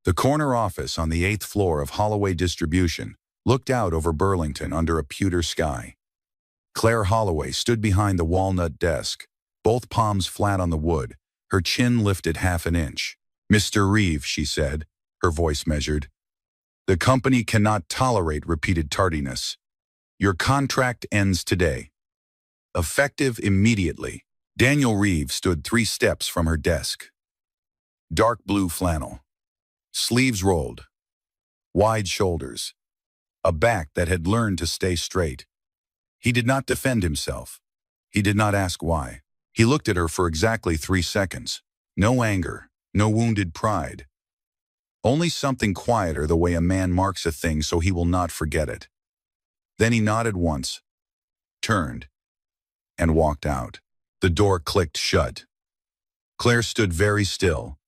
The corner office on the 8th floor of Holloway Distribution looked out over Burlington under a pewter sky. Claire Holloway stood behind the walnut desk, both palms flat on the wood, her chin lifted half an inch. "Mr. Reeve," she said, her voice measured. "The company cannot tolerate repeated tardiness. Your contract ends today. Effective immediately." Daniel Reeve stood 3 steps from her desk. Dark blue flannel. Sleeves rolled. Wide shoulders. A back that had learned to stay straight. He did not defend himself. He did not ask why. He looked at her for exactly 3 seconds. No anger, no wounded pride. Only something quieter, the way a man marks a thing so he will not forget it. Then he nodded once, turned, and walked out. The door clicked shut. Claire stood very still,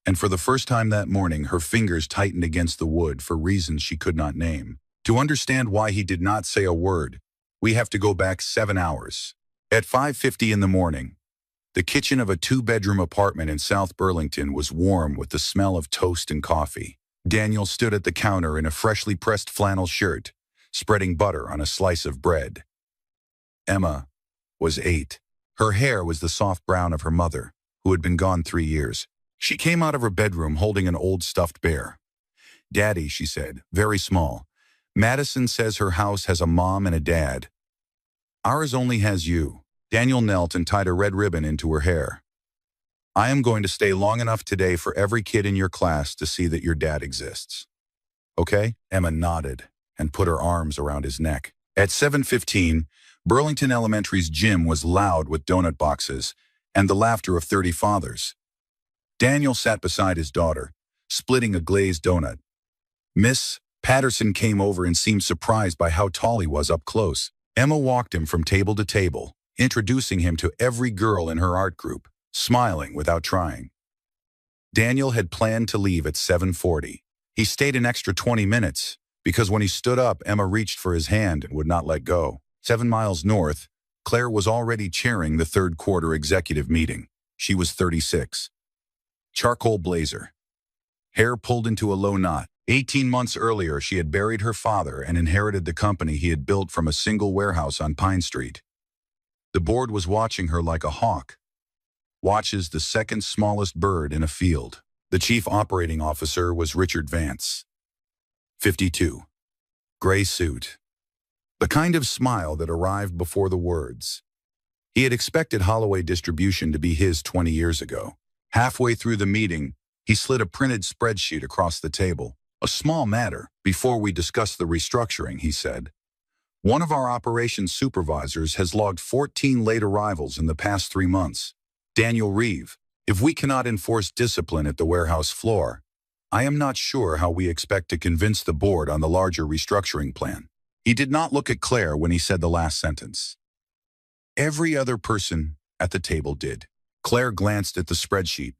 and for the first time that morning her fingers tightened against the wood for reasons she could not name. To understand why he did not say a word, we have to go back 7 hours. At 5:50 in the morning, the kitchen of a 2-bedroom apartment in South Burlington was warm with the smell of toast and coffee. Daniel stood at the counter in a freshly pressed flannel shirt, spreading butter on a slice of bread. Emma was 8. Her hair was the soft brown of her mother, who had been gone 3 years. She came out of her bedroom holding an old stuffed bear. "Daddy," she said, very small. "Madison says her house has a mom and a dad. Ours only has you." Daniel knelt and tied a red ribbon into her hair. "I am going to stay long enough today for every kid in your class to see that your dad exists. Okay?" Emma nodded and put her arms around his neck. At 7:15, Burlington Elementary's gym was loud with donut boxes and the laughter of 30 fathers. Daniel sat beside his daughter, splitting a glazed donut. Miss Patterson came over and seemed surprised by how tall he was up close. Emma walked him from table to table, introducing him to every girl in her art group, smiling without trying. Daniel had planned to leave at 7:40. He stayed an extra 20 minutes, because when he stood up, Emma reached for his hand and would not let go. 7 miles north, Claire was already chairing the 3rd quarter executive meeting. She was 36. Charcoal blazer. Hair pulled into a low knot. 18 months earlier, she had buried her father and inherited the company he had built from a single warehouse on Pine Street. The board was watching her like a hawk watches the second smallest bird in a field. The chief operating officer was Richard Vance. 52. Gray suit. The kind of smile that arrived before the words. He had expected Holloway Distribution to be his 20 years ago. Halfway through the meeting, he slid a printed spreadsheet across the table. "A small matter. Before we discuss the restructuring," he said. "One of our operations supervisors has logged 14 late arrivals in the past 3 months. Daniel Reeve. If we cannot enforce discipline at the warehouse floor, I am not sure how we expect to convince the board on the larger restructuring plan." He did not look at Claire when he said the last sentence. Every other person at the table did. Claire glanced at the spreadsheet.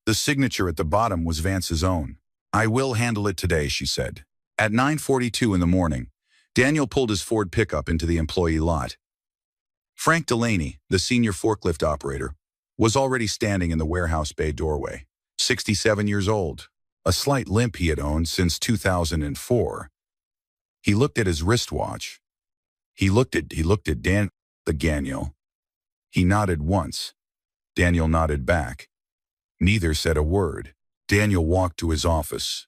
The signature at the bottom was Vance's own. "I will handle it today," she said. At 9:42 in the morning, Daniel pulled his Ford pickup into the employee lot. Frank Delaney, the senior forklift operator, was already standing in the warehouse bay doorway. 67 years old, a slight limp he had owned since 2004. He looked at his wristwatch. He looked at Daniel. He nodded once. Daniel nodded back. Neither said a word. Daniel walked to his office.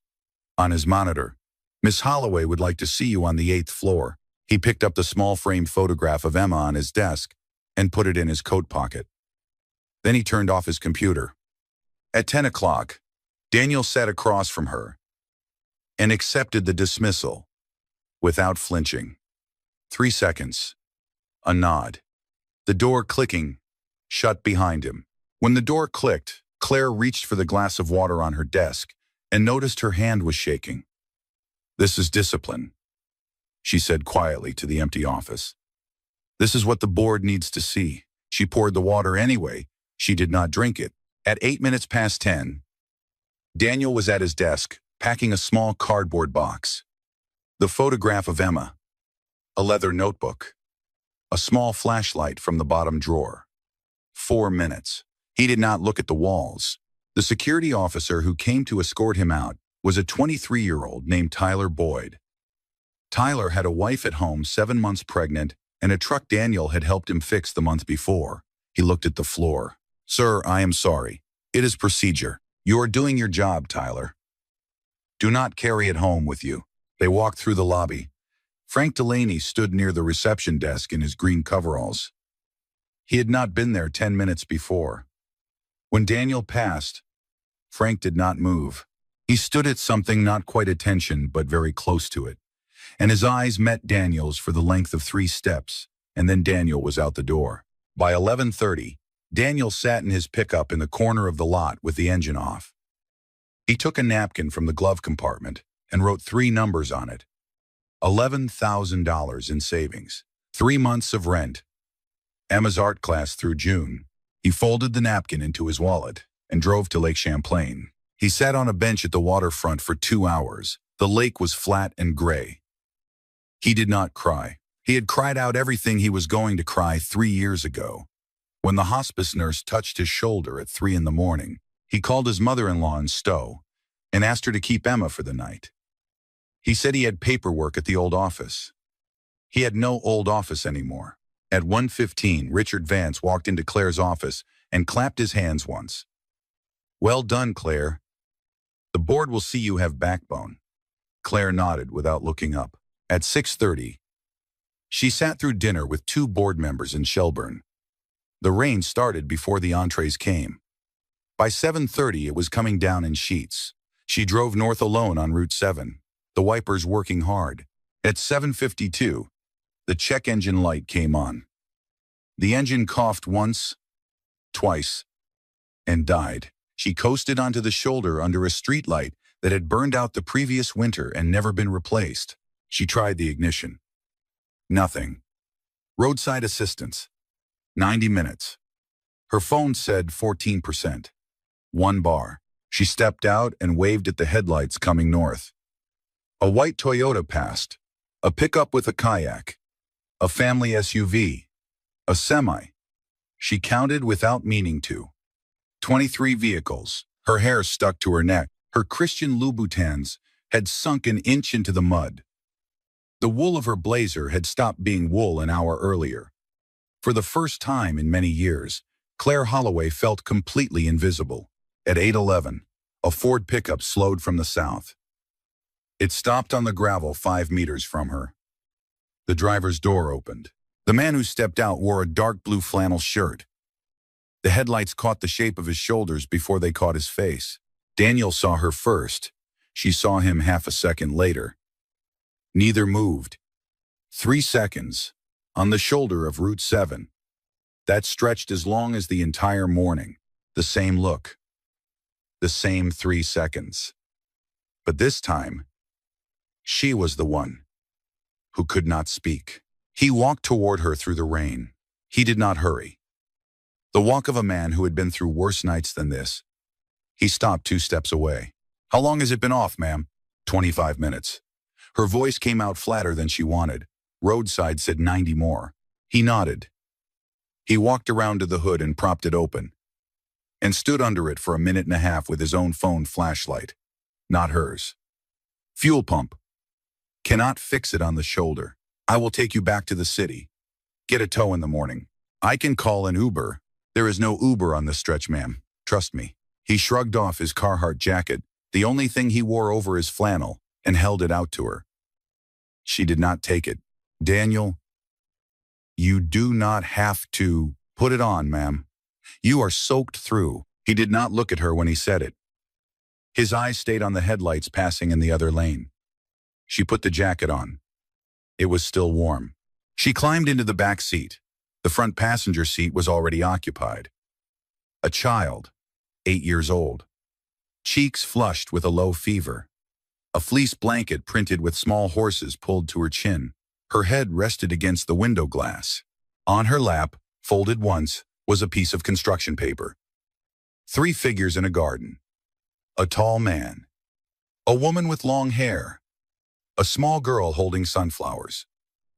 On his monitor, "Miss Holloway would like to see you on the 8th floor." He picked up the small frame photograph of Emma on his desk and put it in his coat pocket. Then he turned off his computer. At 10 o'clock, Daniel sat across from her and accepted the dismissal without flinching. 3 seconds. A nod. The door clicking shut behind him. When the door clicked, Claire reached for the glass of water on her desk and noticed her hand was shaking. "This is discipline," she said quietly to the empty office. "This is what the board needs to see." She poured the water anyway. She did not drink it. At 8 minutes past 10, Daniel was at his desk, packing a small cardboard box. The photograph of Emma, a leather notebook, a small flashlight from the bottom drawer. 4 minutes. He did not look at the walls. The security officer who came to escort him out was a 23-year-old named Tyler Boyd. Tyler had a wife at home 7 months pregnant and a truck Daniel had helped him fix the month before. He looked at the floor. "Sir, I am sorry. It is procedure. You are doing your job, Tyler. Do not carry it home with you." They walked through the lobby. Frank Delaney stood near the reception desk in his green coveralls. He had not been there 10 minutes before. When Daniel passed, Frank did not move. He stood at something not quite attention, but very close to it, and his eyes met Daniel's for the length of 3 steps, and then Daniel was out the door. By 11:30, Daniel sat in his pickup in the corner of the lot with the engine off. He took a napkin from the glove compartment and wrote 3 numbers on it. $11,000 in savings, 3 months of rent, Emma's art class through June. He folded the napkin into his wallet and drove to Lake Champlain. He sat on a bench at the waterfront for 2 hours. The lake was flat and gray. He did not cry. He had cried out everything he was going to cry 3 years ago. When the hospice nurse touched his shoulder at 3 in the morning, he called his mother-in-law in Stowe and asked her to keep Emma for the night. He said he had paperwork at the old office. He had no old office anymore. At 1:15, Richard Vance walked into Claire's office and clapped his hands once. "Well done, Claire. The board will see you have backbone." Claire nodded without looking up. At 6:30, she sat through dinner with 2 board members in Shelburne. The rain started before the entrees came. By 7:30, it was coming down in sheets. She drove north alone on Route 7, the wipers working hard. At 7:52, the check engine light came on. The engine coughed once, twice, and died. She coasted onto the shoulder under a streetlight that had burned out the previous winter and never been replaced. She tried the ignition. Nothing. Roadside assistance. 90 minutes. Her phone said 14%. 1 bar. She stepped out and waved at the headlights coming north. A white Toyota passed. A pickup with a kayak. A family SUV. A semi. She counted without meaning to. 23 vehicles. Her hair stuck to her neck. Her Christian Louboutins had sunk an inch into the mud. The wool of her blazer had stopped being wool an hour earlier. For the first time in many years, Claire Holloway felt completely invisible. At 8:11, a Ford pickup slowed from the south. It stopped on the gravel 5 meters from her. The driver's door opened. The man who stepped out wore a dark blue flannel shirt. The headlights caught the shape of his shoulders before they caught his face. Daniel saw her first. She saw him half a second later. Neither moved. 3 seconds, on the shoulder of Route 7. That stretched as long as the entire morning. The same look. The same 3 seconds. But this time, she was the one who could not speak. He walked toward her through the rain. He did not hurry. The walk of a man who had been through worse nights than this. He stopped 2 steps away. "How long has it been off, ma'am?" 25 minutes. Her voice came out flatter than she wanted. Roadside said 90 more. He nodded. He walked around to the hood and propped it open, and stood under it for 1.5 minutes with his own phone flashlight. Not hers. "Fuel pump. Cannot fix it on the shoulder. I will take you back to the city. Get a tow in the morning. I can call an Uber. There is no Uber on this stretch, ma'am. Trust me." He shrugged off his Carhartt jacket, the only thing he wore over his flannel, and held it out to her. She did not take it. "Daniel, you do not have to put it on, ma'am. You are soaked through." He did not look at her when he said it. His eyes stayed on the headlights passing in the other lane. She put the jacket on. It was still warm. She climbed into the back seat. The front passenger seat was already occupied. A child, 8 years old. Cheeks flushed with a low fever. A fleece blanket printed with small horses pulled to her chin. Her head rested against the window glass. On her lap, folded once, was a piece of construction paper. 3 figures in a garden. A tall man. A woman with long hair. A small girl holding sunflowers.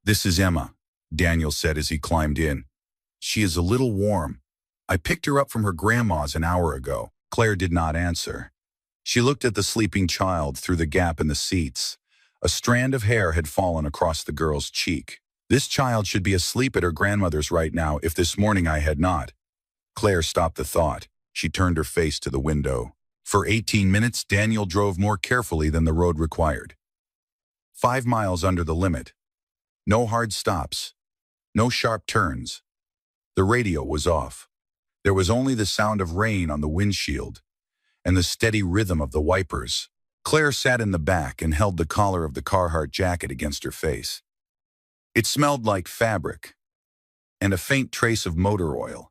"This is Emma," Daniel said as he climbed in. "She is a little warm. I picked her up from her grandma's an hour ago. Claire did not answer. She looked at the sleeping child through the gap in the seats. A strand of hair had fallen across the girl's cheek. This child should be asleep at her grandmother's right now if this morning I had not. Claire stopped the thought. She turned her face to the window. For 18 minutes, Daniel drove more carefully than the road required. 5 miles under the limit. No hard stops. No sharp turns. The radio was off. There was only the sound of rain on the windshield and the steady rhythm of the wipers. Claire sat in the back and held the collar of the Carhartt jacket against her face. It smelled like fabric and a faint trace of motor oil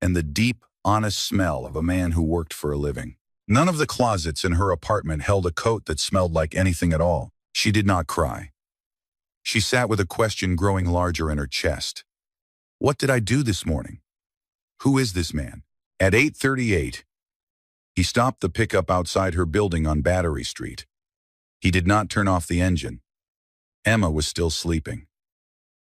and the deep, honest smell of a man who worked for a living. None of the closets in her apartment held a coat that smelled like anything at all. She did not cry. She sat with a question growing larger in her chest. What did I do this morning? Who is this man? At 8:38, he stopped the pickup outside her building on Battery Street. He did not turn off the engine. Emma was still sleeping.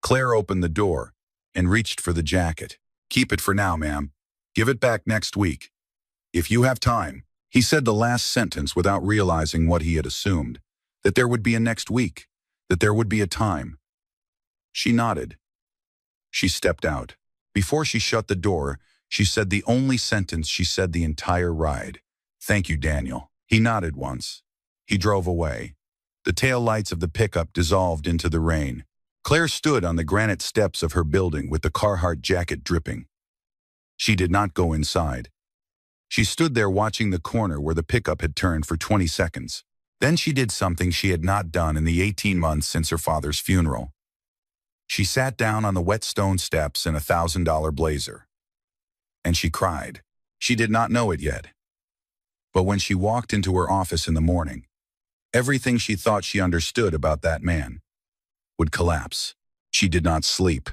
Claire opened the door and reached for the jacket. Keep it for now, ma'am. Give it back next week. If you have time. He said the last sentence without realizing what he had assumed, that there would be a next week, that there would be a time. She nodded. She stepped out. Before she shut the door, she said the only sentence she said the entire ride. Thank you, Daniel. He nodded once. He drove away. The tail lights of the pickup dissolved into the rain. Claire stood on the granite steps of her building with the Carhartt jacket dripping. She did not go inside. She stood there watching the corner where the pickup had turned for 20 seconds. Then she did something she had not done in the 18 months since her father's funeral. She sat down on the wet stone steps in a $1,000 blazer. And she cried. She did not know it yet. But when she walked into her office in the morning, everything she thought she understood about that man would collapse. She did not sleep.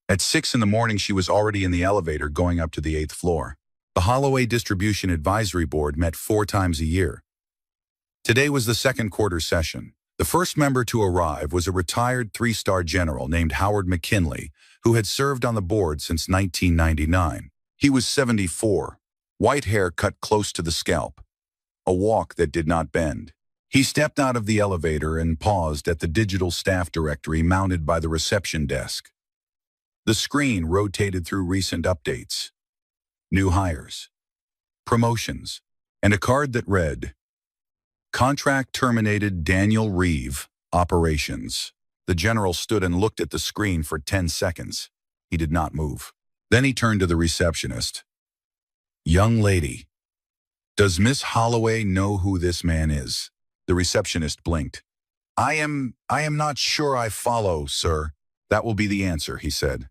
At 6 in the morning, she was already in the elevator going up to the 8th floor. The Holloway Distribution Advisory Board met 4 times a year. Today was the second quarter session. The first member to arrive was a retired 3-star general named Howard McKinley, who had served on the board since 1999. He was 74, white hair cut close to the scalp, a walk that did not bend. He stepped out of the elevator and paused at the digital staff directory mounted by the reception desk. The screen rotated through recent updates, new hires, promotions, and a card that read, Contract terminated Daniel Reeve, Operations. The general stood and looked at the screen for 10 seconds. He did not move. Then he turned to the receptionist. Young lady, does Miss Holloway know who this man is? The receptionist blinked. I am not sure I follow, sir. That will be the answer, he said.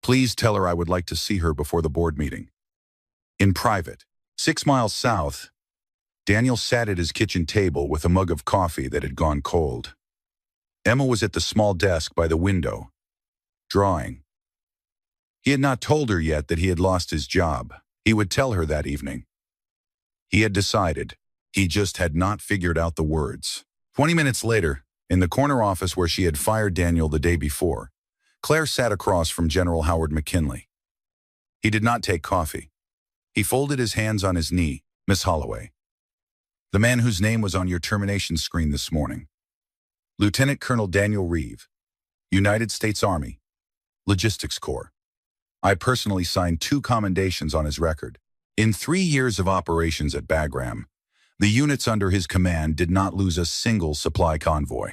Please tell her I would like to see her before the board meeting. In private. 6 miles south, Daniel sat at his kitchen table with a mug of coffee that had gone cold. Emma was at the small desk by the window, drawing. He had not told her yet that he had lost his job. He would tell her that evening. He had decided. He just had not figured out the words. 20 minutes later, in the corner office where she had fired Daniel the day before, Claire sat across from General Howard McKinley. He did not take coffee. He folded his hands on his knee. Miss Holloway, the man whose name was on your termination screen this morning. Lieutenant Colonel Daniel Reeve, United States Army, Logistics Corps. I personally signed 2 commendations on his record. In 3 years of operations at Bagram, the units under his command did not lose a single supply convoy.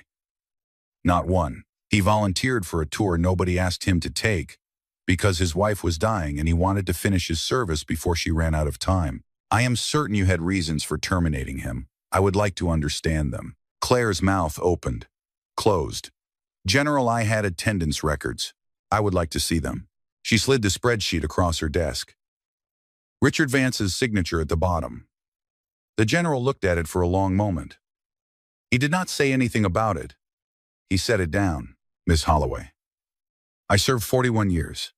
Not one. He volunteered for a tour nobody asked him to take because his wife was dying and he wanted to finish his service before she ran out of time. I am certain you had reasons for terminating him. I would like to understand them. Claire's mouth opened, closed. General, I had attendance records. I would like to see them. She slid the spreadsheet across her desk. Richard Vance's signature at the bottom. The general looked at it for a long moment. He did not say anything about it. He set it down. Miss Holloway, I served 41 years.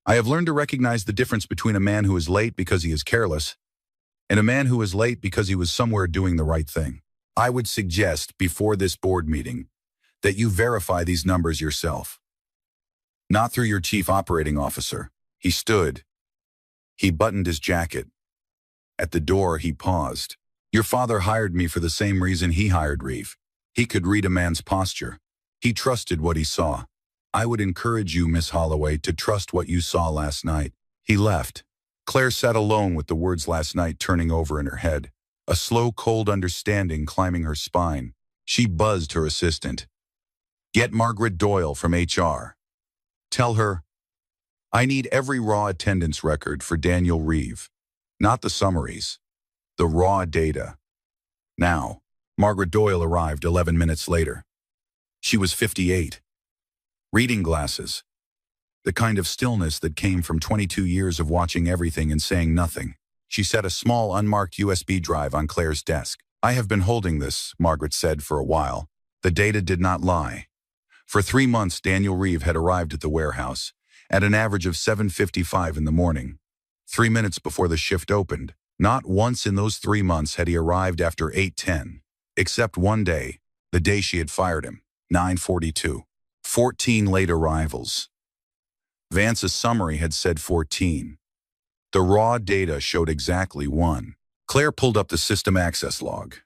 I have learned to recognize the difference between a man who is late because he is careless and a man who is late because he was somewhere doing the right thing. I would suggest before this board meeting that you verify these numbers yourself. Not through your chief operating officer. He stood. He buttoned his jacket. At the door, he paused. Your father hired me for the same reason he hired Reeve. He could read a man's posture. He trusted what he saw. I would encourage you, Miss Holloway, to trust what you saw last night. He left. Claire sat alone with the words last night turning over in her head, a slow, cold understanding climbing her spine. She buzzed her assistant. Get Margaret Doyle from HR. Tell her, I need every raw attendance record for Daniel Reeve. Not the summaries, the raw data. Now, Margaret Doyle arrived 11 minutes later. She was 58. Reading glasses. The kind of stillness that came from 22 years of watching everything and saying nothing. She set a small unmarked USB drive on Claire's desk. I have been holding this, Margaret said for a while. The data did not lie. For 3 months, Daniel Reeve had arrived at the warehouse at an average of 7:55 in the morning, 3 minutes before the shift opened. Not once in those 3 months had he arrived after 8:10, except one day, the day she had fired him, 9:42. 14 late arrivals. Vance's summary had said 14. The raw data showed exactly 1. Claire pulled up the system access log.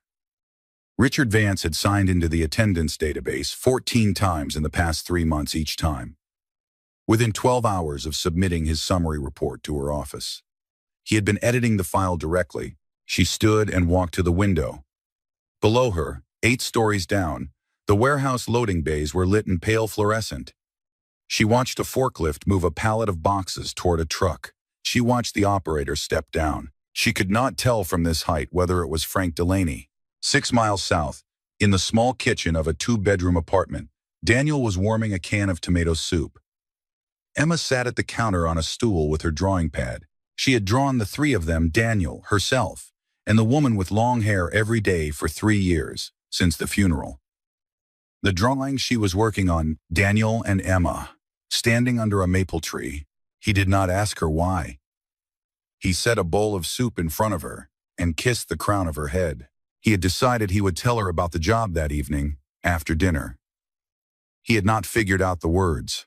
Richard Vance had signed into the attendance database 14 times in the past 3 months each time, within 12 hours of submitting his summary report to her office. He had been editing the file directly. She stood and walked to the window. Below her, 8 stories down, the warehouse loading bays were lit in pale fluorescent. She watched a forklift move a pallet of boxes toward a truck. She watched the operator step down. She could not tell from this height whether it was Frank Delaney. 6 miles south, in the small kitchen of a 2-bedroom apartment, Daniel was warming a can of tomato soup. Emma sat at the counter on a stool with her drawing pad. She had drawn the 3 of them, Daniel, herself, and the woman with long hair every day for 3 years, since the funeral. The drawing she was working on, Daniel and Emma, standing under a maple tree. He did not ask her why. He set a bowl of soup in front of her and kissed the crown of her head. He had decided he would tell her about the job that evening, after dinner. He had not figured out the words.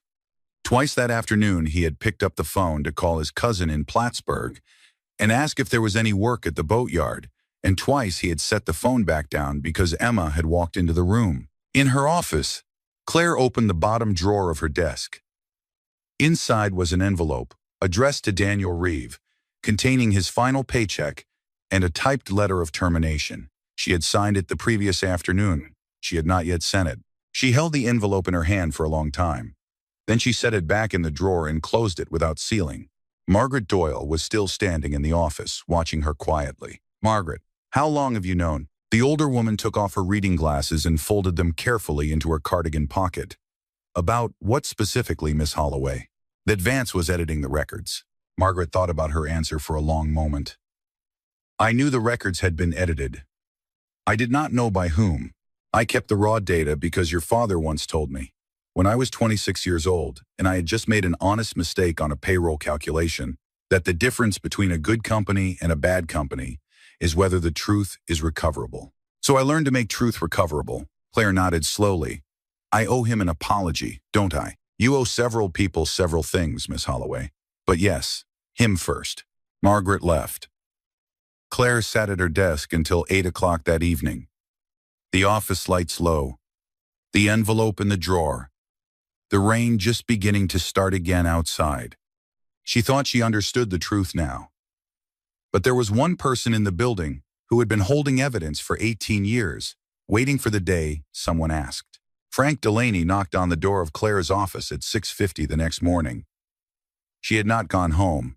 Twice that afternoon he had picked up the phone to call his cousin in Plattsburgh and ask if there was any work at the boatyard, and twice he had set the phone back down because Emma had walked into the room. In her office, Claire opened the bottom drawer of her desk. Inside was an envelope, addressed to Daniel Reeve, containing his final paycheck and a typed letter of termination. She had signed it the previous afternoon. She had not yet sent it. She held the envelope in her hand for a long time. Then she set it back in the drawer and closed it without sealing. Margaret Doyle was still standing in the office, watching her quietly. Margaret, how long have you known? The older woman took off her reading glasses and folded them carefully into her cardigan pocket. About what specifically, Miss Holloway? That Vance was editing the records. Margaret thought about her answer for a long moment. I knew the records had been edited. I did not know by whom. I kept the raw data because your father once told me. When I was 26 years old, and I had just made an honest mistake on a payroll calculation, that the difference between a good company and a bad company is whether the truth is recoverable. So I learned to make truth recoverable. Claire nodded slowly. I owe him an apology, don't I? You owe several people several things, Miss Holloway. But yes, him first. Margaret left. Claire sat at her desk until 8 o'clock that evening. The office lights low. The envelope in the drawer. The rain just beginning to start again outside. She thought she understood the truth now. But there was one person in the building who had been holding evidence for 18 years, waiting for the day someone asked. Frank Delaney knocked on the door of Claire's office at 6:50 the next morning. She had not gone home.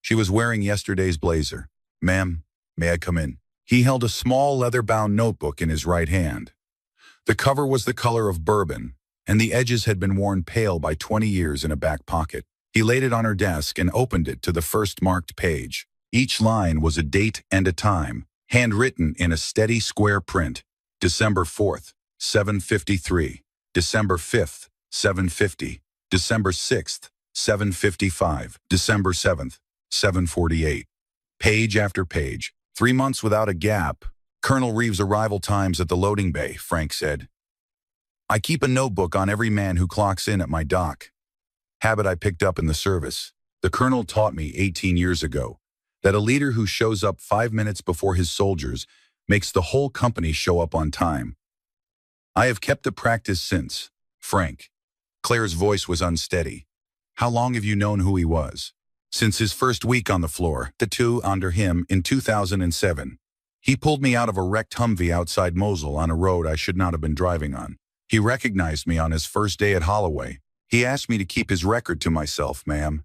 She was wearing yesterday's blazer. Ma'am, may I come in? He held a small leather-bound notebook in his right hand. The cover was the color of bourbon, and the edges had been worn pale by 20 years in a back pocket. He laid it on her desk and opened it to the first marked page. Each line was a date and a time, handwritten in a steady square print. December 4th, 7:53. December 5th, 7:50. December 6th, 7:55. December 7th, 7:48. Page after page, 3 months without a gap. Colonel Reeves' arrival times at the loading bay, Frank said. I keep a notebook on every man who clocks in at my dock. Habit I picked up in the service. The colonel taught me 18 years ago. that a leader who shows up 5 minutes before his soldiers makes the whole company show up on time. I have kept the practice since. Frank. Claire's voice was unsteady. How long have you known who he was? Since his first week on the floor, the two under him in 2007. He pulled me out of a wrecked Humvee outside Mosul on a road I should not have been driving on. He recognized me on his first day at Holloway. He asked me to keep his record to myself, ma'am.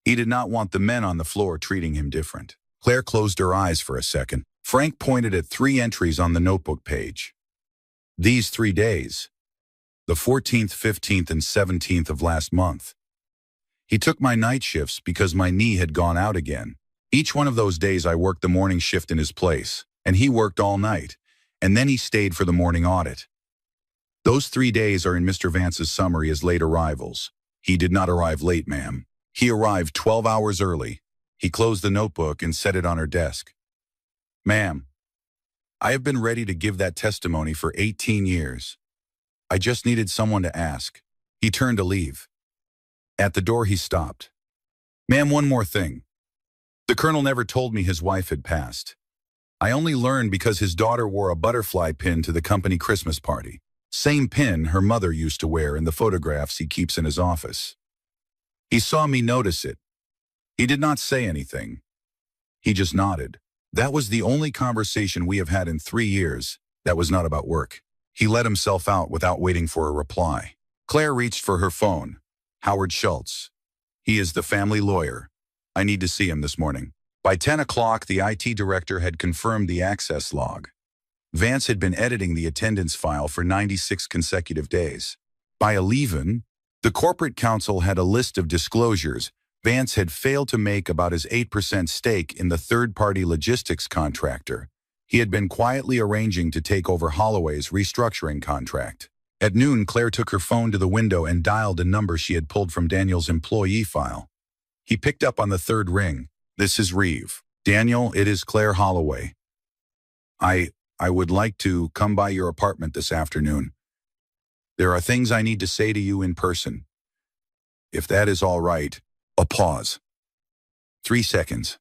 He did not want the men on the floor treating him different. Claire closed her eyes for a second. Frank pointed at 3 entries on the notebook page. These 3 days. The 14th, 15th, and 17th of last month. He took my night shifts because my knee had gone out again. Each one of those days I worked the morning shift in his place, and he worked all night, and then he stayed for the morning audit. Those 3 days are in Mr. Vance's summary as late arrivals. He did not arrive late, ma'am. He arrived 12 hours early. He closed the notebook and set it on her desk. Ma'am, I have been ready to give that testimony for 18 years. I just needed someone to ask. He turned to leave. At the door he stopped. Ma'am, one more thing. The colonel never told me his wife had passed. I only learned because his daughter wore a butterfly pin to the company Christmas party. Same pin her mother used to wear in the photographs he keeps in his office. He saw me notice it. He did not say anything. He just nodded. That was the only conversation we have had in 3 years that was not about work. He let himself out without waiting for a reply. Claire reached for her phone. Howard Schultz. He is the family lawyer. I need to see him this morning. By 10 o'clock, the IT director had confirmed the access log. Vance had been editing the attendance file for 96 consecutive days. By 11, the corporate counsel had a list of disclosures Vance had failed to make about his 8% stake in the third-party logistics contractor. He had been quietly arranging to take over Holloway's restructuring contract. At noon, Claire took her phone to the window and dialed a number she had pulled from Daniel's employee file. He picked up on the third ring. This is Reeve. Daniel, it is Claire Holloway. I would like to come by your apartment this afternoon. There are things I need to say to you in person. If that is all right. A pause. 3 seconds.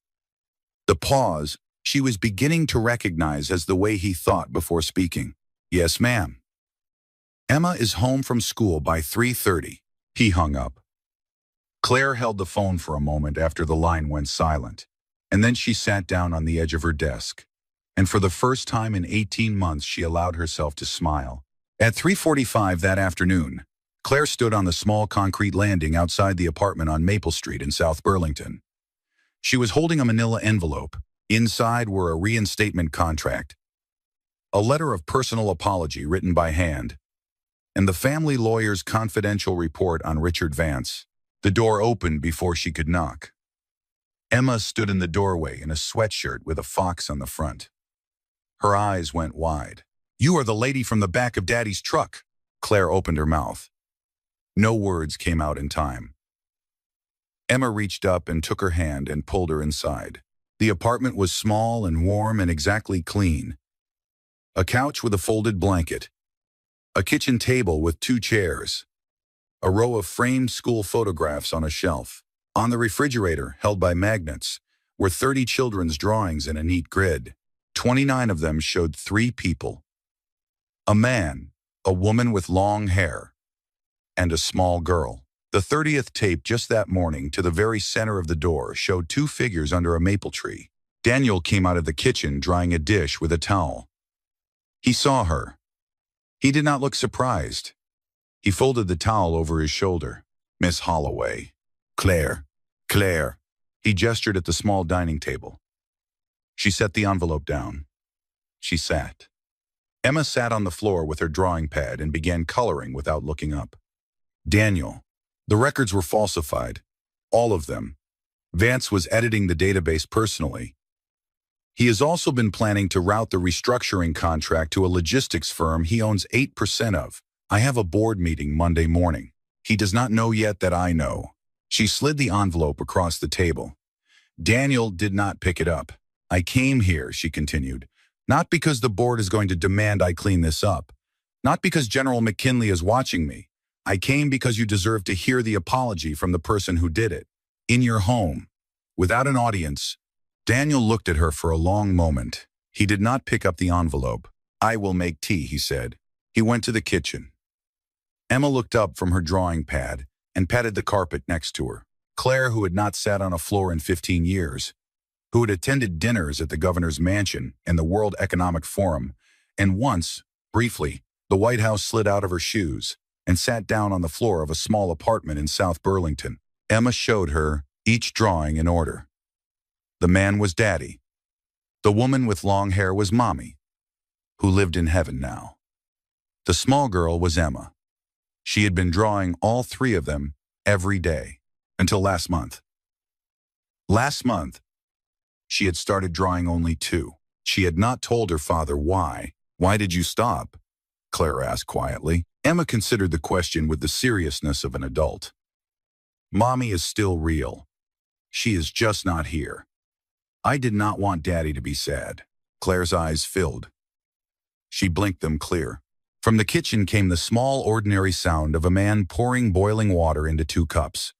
The pause she was beginning to recognize as the way he thought before speaking. Yes, ma'am. Emma is home from school by 3:30. He hung up. Claire held the phone for a moment after the line went silent, and then she sat down on the edge of her desk. And for the first time in 18 months, she allowed herself to smile. At 3:45 that afternoon, Claire stood on the small concrete landing outside the apartment on Maple Street in South Burlington. She was holding a manila envelope. Inside were a reinstatement contract, a letter of personal apology written by hand, and the family lawyer's confidential report on Richard Vance. The door opened before she could knock. Emma stood in the doorway in a sweatshirt with a fox on the front. Her eyes went wide. You are the lady from the back of Daddy's truck. Claire opened her mouth. No words came out in time. Emma reached up and took her hand and pulled her inside. The apartment was small and warm and exactly clean. A couch with a folded blanket. A kitchen table with 2 chairs. A row of framed school photographs on a shelf. On the refrigerator, held by magnets, were 30 children's drawings in a neat grid. 29 of them showed 3 people. A man, a woman with long hair, and a small girl. The 30th tape just that morning to the very center of the door showed 2 figures under a maple tree. Daniel came out of the kitchen drying a dish with a towel. He saw her. He did not look surprised. He folded the towel over his shoulder. Miss Holloway. Claire. Claire. He gestured at the small dining table. She set the envelope down. She sat. Emma sat on the floor with her drawing pad and began coloring without looking up. Daniel. The records were falsified. All of them. Vance was editing the database personally. He has also been planning to route the restructuring contract to a logistics firm he owns 8% of. I have a board meeting Monday morning. He does not know yet that I know. She slid the envelope across the table. Daniel did not pick it up. I came here, she continued, not because the board is going to demand I clean this up. Not because General McKinley is watching me. I came because you deserve to hear the apology from the person who did it. In your home. Without an audience. Daniel looked at her for a long moment. He did not pick up the envelope. "I will make tea," he said. He went to the kitchen. Emma looked up from her drawing pad and patted the carpet next to her. Claire, who had not sat on a floor in 15 years, who had attended dinners at the governor's mansion and the World Economic Forum, and once, briefly, the White House, slid out of her shoes and sat down on the floor of a small apartment in South Burlington. Emma showed her each drawing in order. The man was Daddy. The woman with long hair was Mommy, who lived in heaven now. The small girl was Emma. She had been drawing all three of them every day until last month. Last month, she had started drawing only two. She had not told her father why. "Why did you stop?" Claire asked quietly. Emma considered the question with the seriousness of an adult. "Mommy is still real. She is just not here. I did not want Daddy to be sad." Claire's eyes filled. She blinked them clear. From the kitchen came the small, ordinary sound of a man pouring boiling water into 2 cups.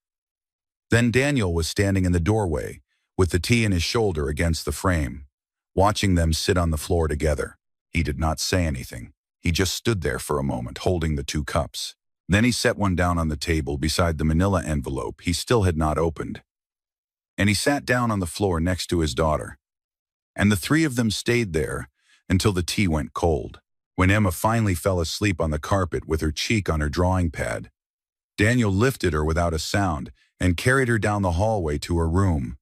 Then Daniel was standing in the doorway, with the tea in his shoulder against the frame, watching them sit on the floor together. He did not say anything. He just stood there for a moment, holding the 2 cups. Then he set one down on the table beside the manila envelope he still had not opened. And he sat down on the floor next to his daughter. And the three of them stayed there until the tea went cold. When Emma finally fell asleep on the carpet with her cheek on her drawing pad, Daniel lifted her without a sound and carried her down the hallway to her room.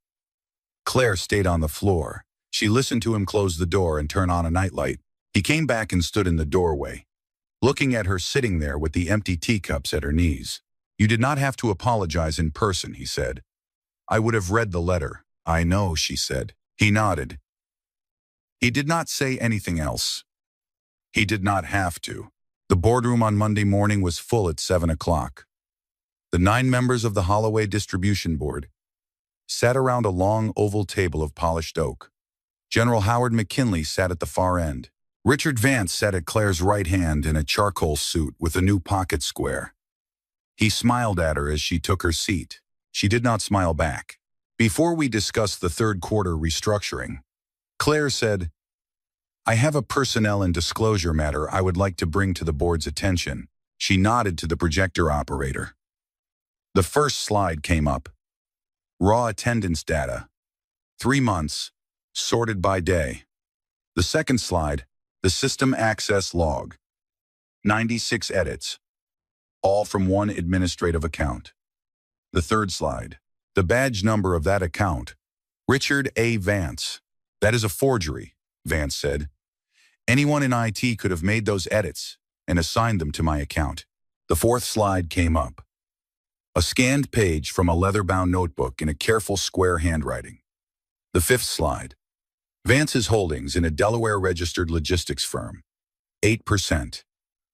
Claire stayed on the floor. She listened to him close the door and turn on a nightlight. He came back and stood in the doorway, looking at her sitting there with the empty teacups at her knees. "You did not have to apologize in person," he said. "I would have read the letter." "I know," she said. He nodded. He did not say anything else. He did not have to. The boardroom on Monday morning was full at 7 o'clock. The 9 members of the Holloway Distribution Board sat around a long oval table of polished oak. General Howard McKinley sat at the far end. Richard Vance sat at Claire's right hand in a charcoal suit with a new pocket square. He smiled at her as she took her seat. She did not smile back. "Before we discuss the third quarter restructuring," Claire said, "I have a personnel and disclosure matter I would like to bring to the board's attention." She nodded to the projector operator. The first slide came up. Raw attendance data. 3 months, sorted by day. The second slide, the system access log. 96 edits, all from one administrative account. The third slide, the badge number of that account, Richard A. Vance. "That is a forgery," Vance said. "Anyone in IT could have made those edits and assigned them to my account." The fourth slide came up. A scanned page from a leather-bound notebook in a careful square handwriting. The fifth slide. Vance's holdings in a Delaware-registered logistics firm. 8%.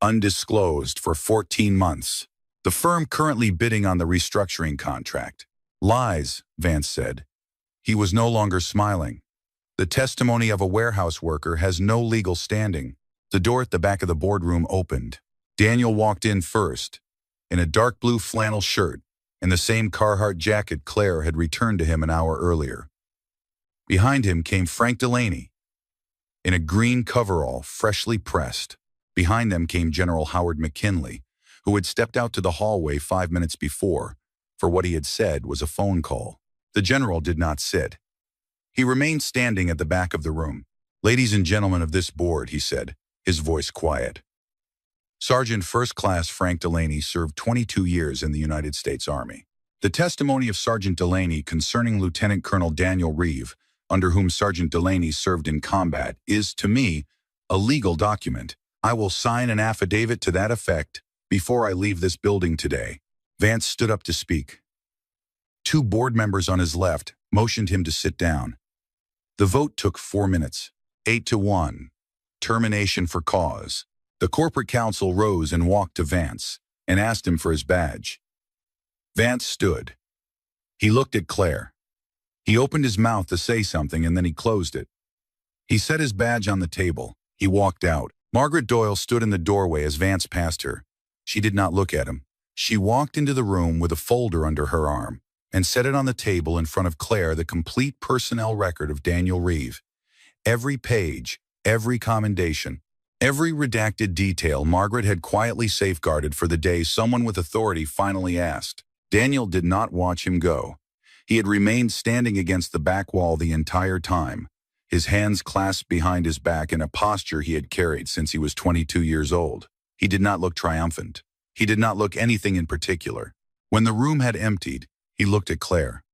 Undisclosed for 14 months. The firm currently bidding on the restructuring contract. "Lies," Vance said. He was no longer smiling. "The testimony of a warehouse worker has no legal standing." The door at the back of the boardroom opened. Daniel walked in first, in a dark blue flannel shirt and the same Carhartt jacket Claire had returned to him an hour earlier. Behind him came Frank Delaney, in a green coverall, freshly pressed. Behind them came General Howard McKinley, who had stepped out to the hallway 5 minutes before, for what he had said was a phone call. The general did not sit. He remained standing at the back of the room. "Ladies and gentlemen of this board," he said, his voice quiet. Sergeant First Class Frank Delaney served 22 years in the United States Army. The testimony of Sergeant Delaney concerning Lieutenant Colonel Daniel Reeve, under whom Sergeant Delaney served in combat, is, to me, a legal document. I will sign an affidavit to that effect before I leave this building today. Vance stood up to speak. 2 board members on his left motioned him to sit down. The vote took 4 minutes. 8-1. Termination for cause. The corporate counsel rose and walked to Vance and asked him for his badge. Vance stood. He looked at Claire. He opened his mouth to say something and then he closed it. He set his badge on the table. He walked out. Margaret Doyle stood in the doorway as Vance passed her. She did not look at him. She walked into the room with a folder under her arm. and set it on the table in front of Claire, the complete personnel record of Daniel Reeve. Every page, every commendation, every redacted detail Margaret had quietly safeguarded for the day someone with authority finally asked. Daniel did not watch him go. He had remained standing against the back wall the entire time, his hands clasped behind his back in a posture he had carried since he was 22 years old. He did not look triumphant. He did not look anything in particular. When the room had emptied, he looked at Claire.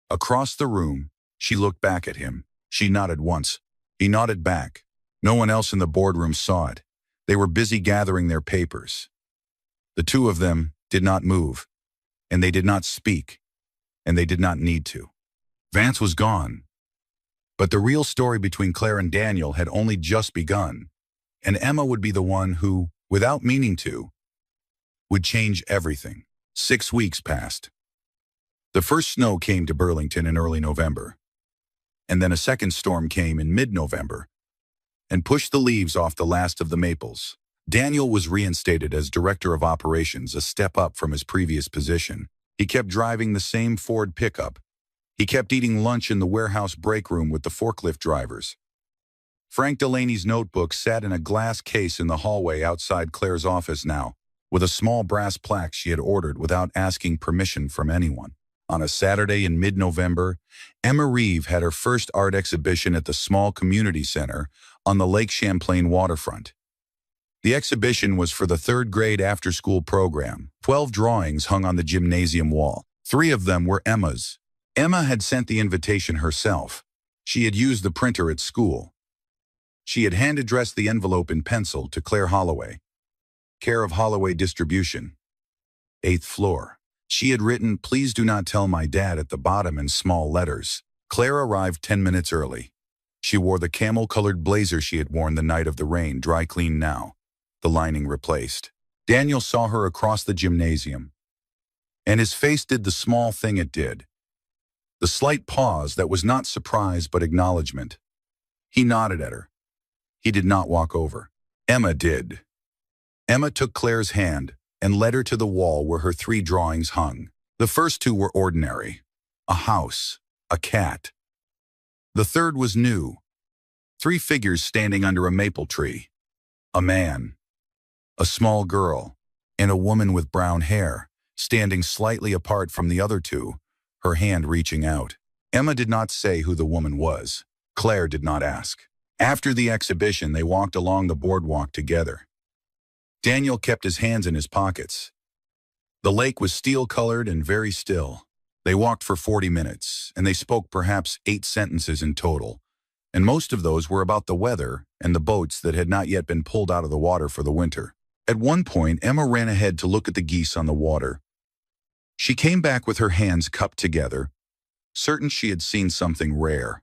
Across the room, she looked back at him. She nodded once. He nodded back. No one else in the boardroom saw it. They were busy gathering their papers. The two of them did not move, and they did not speak, and they did not need to. Vance was gone. But the real story between Claire and Daniel had only just begun, and Emma would be the one who, without meaning to, would change everything. 6 weeks passed. The first snow came to Burlington in early November, and then a second storm came in mid-November and pushed the leaves off the last of the maples. Daniel was reinstated as director of operations, a step up from his previous position. He kept driving the same Ford pickup. He kept eating lunch in the warehouse break room with the forklift drivers. Frank Delaney's notebook sat in a glass case in the hallway outside Claire's office now, with a small brass plaque she had ordered without asking permission from anyone. On a Saturday in mid-November, Emma Reeve had her first art exhibition at the small community center on the Lake Champlain waterfront. The exhibition was for the third grade after-school program. 12 drawings hung on the gymnasium wall. 3 of them were Emma's. Emma had sent the invitation herself. She had used the printer at school. She had hand-addressed the envelope in pencil to Claire Holloway, care of Holloway Distribution, 8th floor. She had written, "Please do not tell my dad," at the bottom in small letters. Claire arrived 10 minutes early. She wore the camel-colored blazer she had worn the night of the rain, dry clean now, the lining replaced. Daniel saw her across the gymnasium, and his face did the small thing it did. The slight pause that was not surprise but acknowledgement. He nodded at her. He did not walk over. Emma did. Emma took Claire's hand and led her to the wall where her 3 drawings hung. The first 2 were ordinary. A house, a cat. The third was new. 3 figures standing under a maple tree. A man, a small girl, and a woman with brown hair, standing slightly apart from the other 2, her hand reaching out. Emma did not say who the woman was. Claire did not ask. After the exhibition, they walked along the boardwalk together. Daniel kept his hands in his pockets. The lake was steel-colored and very still. They walked for 40 minutes, and they spoke perhaps 8 sentences in total, and most of those were about the weather and the boats that had not yet been pulled out of the water for the winter. At one point, Emma ran ahead to look at the geese on the water. She came back with her hands cupped together, certain she had seen something rare.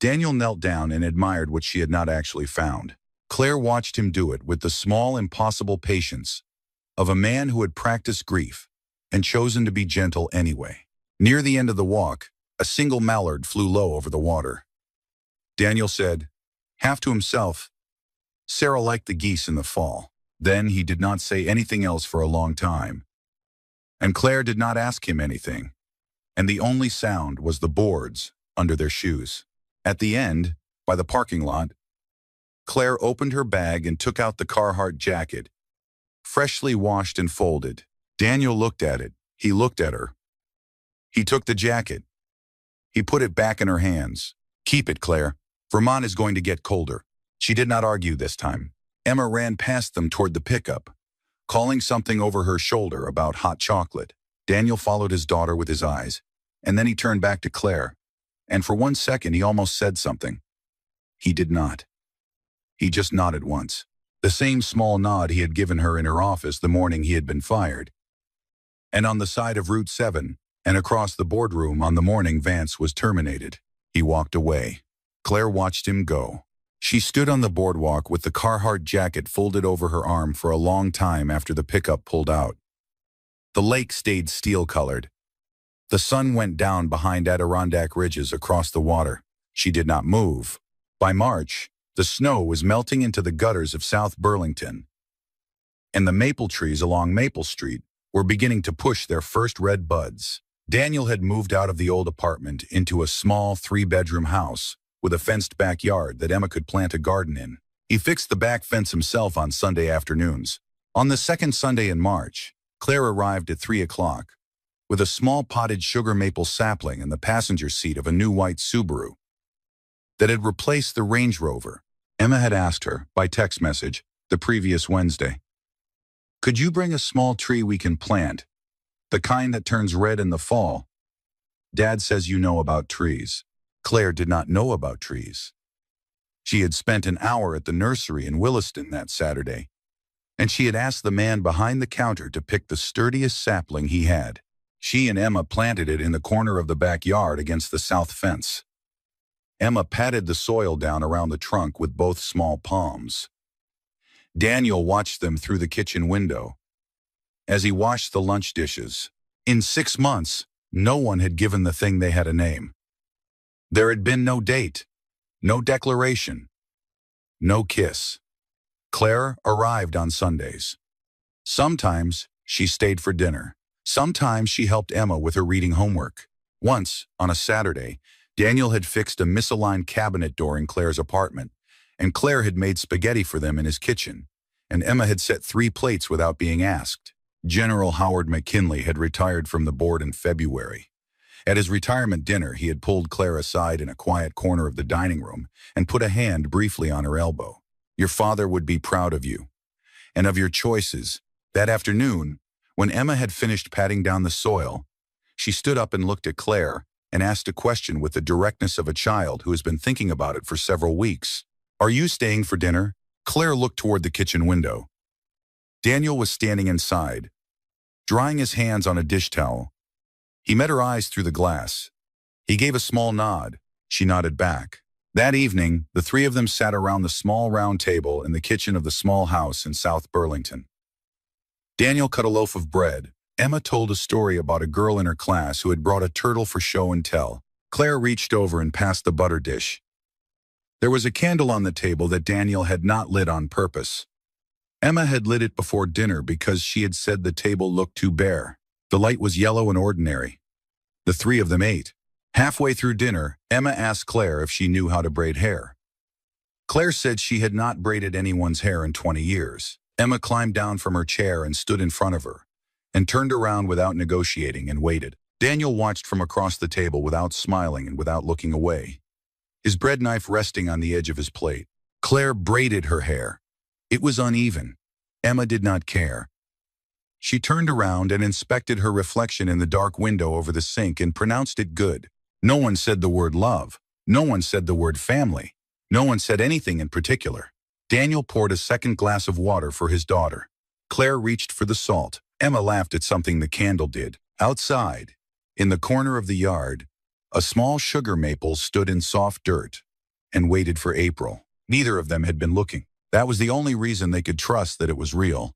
Daniel knelt down and admired what she had not actually found. Claire watched him do it with the small, impossible patience of a man who had practiced grief and chosen to be gentle anyway. Near the end of the walk, a single mallard flew low over the water. Daniel said, half to himself, "Sarah liked the geese in the fall." Then he did not say anything else for a long time. And Claire did not ask him anything, and the only sound was the boards under their shoes. At the end, by the parking lot, Claire opened her bag and took out the Carhartt jacket, freshly washed and folded. Daniel looked at it. He looked at her. He took the jacket. He put it back in her hands. "Keep it, Claire. Vermont is going to get colder." She did not argue this time. Emma ran past them toward the pickup, calling something over her shoulder about hot chocolate. Daniel followed his daughter with his eyes, and then he turned back to Claire, and for 1 second he almost said something. He did not. He just nodded once, the same small nod he had given her in her office the morning he had been fired, and on the side of Route 7, and across the boardroom on the morning Vance was terminated. He walked away. Claire watched him go. She stood on the boardwalk with the Carhartt jacket folded over her arm for a long time after the pickup pulled out. The lake stayed steel-colored. The sun went down behind Adirondack ridges across the water. She did not move. By March, the snow was melting into the gutters of South Burlington, and the maple trees along Maple Street were beginning to push their first red buds. Daniel had moved out of the old apartment into a small 3-bedroom house with a fenced backyard that Emma could plant a garden in. He fixed the back fence himself on Sunday afternoons. On the second Sunday in March, Claire arrived at 3 o'clock with a small potted sugar maple sapling in the passenger seat of a new white Subaru that had replaced the Range Rover. Emma had asked her, by text message, the previous Wednesday, "Could you bring a small tree we can plant? The kind that turns red in the fall. Dad says you know about trees." Claire did not know about trees. She had spent an hour at the nursery in Williston that Saturday, and she had asked the man behind the counter to pick the sturdiest sapling he had. She and Emma planted it in the corner of the backyard against the south fence. Emma patted the soil down around the trunk with both small palms. Daniel watched them through the kitchen window as he washed the lunch dishes. In 6 months, no one had given the thing they had a name. There had been no date, no declaration, no kiss. Claire arrived on Sundays. Sometimes she stayed for dinner. Sometimes she helped Emma with her reading homework. Once, on a Saturday, Daniel had fixed a misaligned cabinet door in Claire's apartment, and Claire had made spaghetti for them in his kitchen, and Emma had set 3 plates without being asked. General Howard McKinley had retired from the board in February. At his retirement dinner, he had pulled Claire aside in a quiet corner of the dining room and put a hand briefly on her elbow. "Your father would be proud of you and of your choices." That afternoon, when Emma had finished patting down the soil, she stood up and looked at Claire and asked a question with the directness of a child who has been thinking about it for several weeks. "Are you staying for dinner?" Claire looked toward the kitchen window. Daniel was standing inside, drying his hands on a dish towel. He met her eyes through the glass. He gave a small nod. She nodded back. That evening, the 3 of them sat around the small round table in the kitchen of the small house in South Burlington. Daniel cut a loaf of bread. Emma told a story about a girl in her class who had brought a turtle for show and tell. Claire reached over and passed the butter dish. There was a candle on the table that Daniel had not lit on purpose. Emma had lit it before dinner because she had said the table looked too bare. The light was yellow and ordinary. The 3 of them ate. Halfway through dinner, Emma asked Claire if she knew how to braid hair. Claire said she had not braided anyone's hair in 20 years. Emma climbed down from her chair and stood in front of her, and turned around without negotiating and waited. Daniel watched from across the table without smiling and without looking away, his bread knife resting on the edge of his plate. Claire braided her hair. It was uneven. Emma did not care. She turned around and inspected her reflection in the dark window over the sink and pronounced it good. No one said the word love. No one said the word family. No one said anything in particular. Daniel poured a second glass of water for his daughter. Claire reached for the salt. Emma laughed at something the candle did. Outside, in the corner of the yard, a small sugar maple stood in soft dirt and waited for April. Neither of them had been looking. That was the only reason they could trust that it was real.